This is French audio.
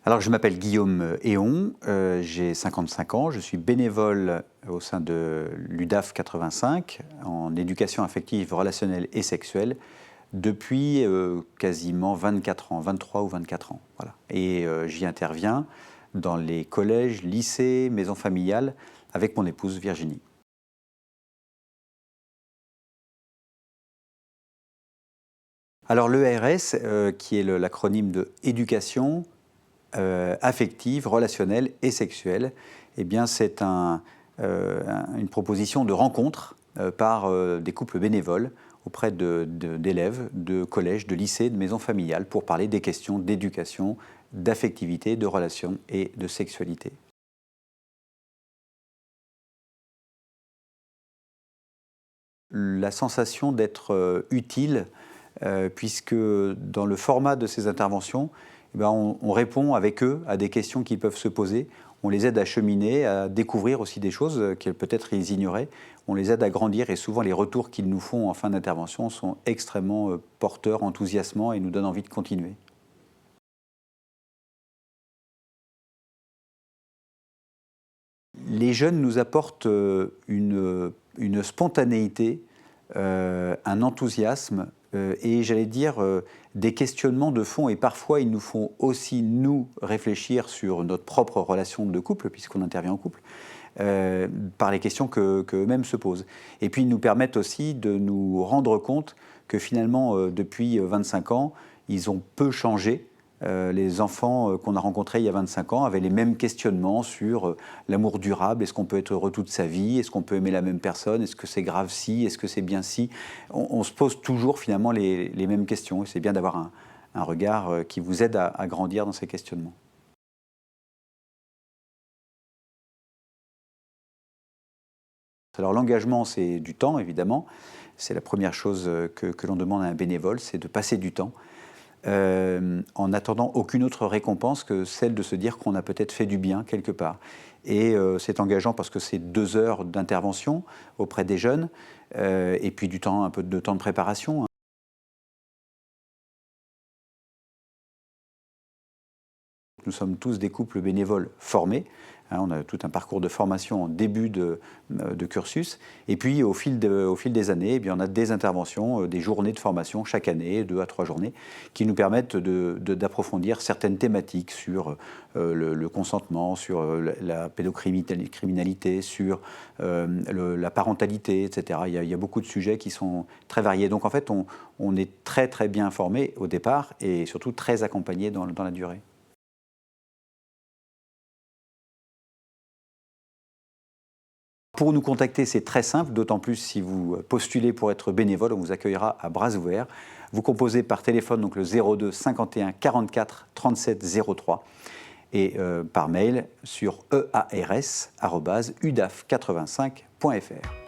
Alors, je m'appelle Guillaume Héon, j'ai 55 ans, je suis bénévole au sein de l'UDAF 85 en éducation affective, relationnelle et sexuelle depuis quasiment 24 ans, 23 ou 24 ans. Voilà. Et j'y interviens dans les collèges, lycées, maisons familiales avec mon épouse Virginie. Alors l'ERS, qui est l'acronyme de éducation affective, relationnelle et sexuelle, eh bien c'est une proposition de rencontre par des couples bénévoles auprès d'élèves de collèges, de lycées, de maisons familiales pour parler des questions d'éducation, d'affectivité, de relations et de sexualité. La sensation d'être utile, puisque dans le format de ces interventions, eh ben, on répond avec eux à des questions qui peuvent se poser. On les aide à cheminer, à découvrir aussi des choses qu'ils peut-être ils ignoraient. On les aide à grandir et souvent les retours qu'ils nous font en fin d'intervention sont extrêmement porteurs, enthousiasmants et nous donnent envie de continuer. Les jeunes nous apportent une spontanéité, un enthousiasme et j'allais dire des questionnements de fond et parfois ils nous font aussi nous réfléchir sur notre propre relation de couple puisqu'on intervient en couple par les questions qu'eux-mêmes se posent. Et puis ils nous permettent aussi de nous rendre compte que finalement depuis 25 ans ils ont peu changé. Les enfants qu'on a rencontrés il y a 25 ans avaient les mêmes questionnements sur l'amour durable. Est-ce qu'on peut être heureux toute sa vie? Est-ce qu'on peut aimer la même personne? Est-ce que c'est grave si? Est-ce que c'est bien si? On se pose toujours finalement les mêmes questions. Et c'est bien d'avoir un regard qui vous aide à grandir dans ces questionnements. Alors l'engagement, c'est du temps, évidemment. C'est la première chose que l'on demande à un bénévole, c'est de passer du temps. En attendant aucune autre récompense que celle de se dire qu'on a peut-être fait du bien quelque part. Et c'est engageant parce que c'est 2 heures d'intervention auprès des jeunes et puis du temps, un peu de temps de préparation. Nous sommes tous des couples bénévoles formés. On a tout un parcours de formation en début de cursus. Et puis, au fil des années, eh bien, on a des interventions, des journées de formation chaque année, 2 à 3 journées, qui nous permettent d'approfondir certaines thématiques sur le consentement, sur la pédocriminalité, sur la parentalité, etc. Il y a beaucoup de sujets qui sont très variés. Donc, en fait, on est très, très bien formé au départ et surtout très accompagné dans la durée. Pour nous contacter, c'est très simple, d'autant plus si vous postulez pour être bénévole, on vous accueillera à bras ouverts. Vous composez par téléphone donc le 02 51 44 37 03 et par mail sur ears@udaf85.fr.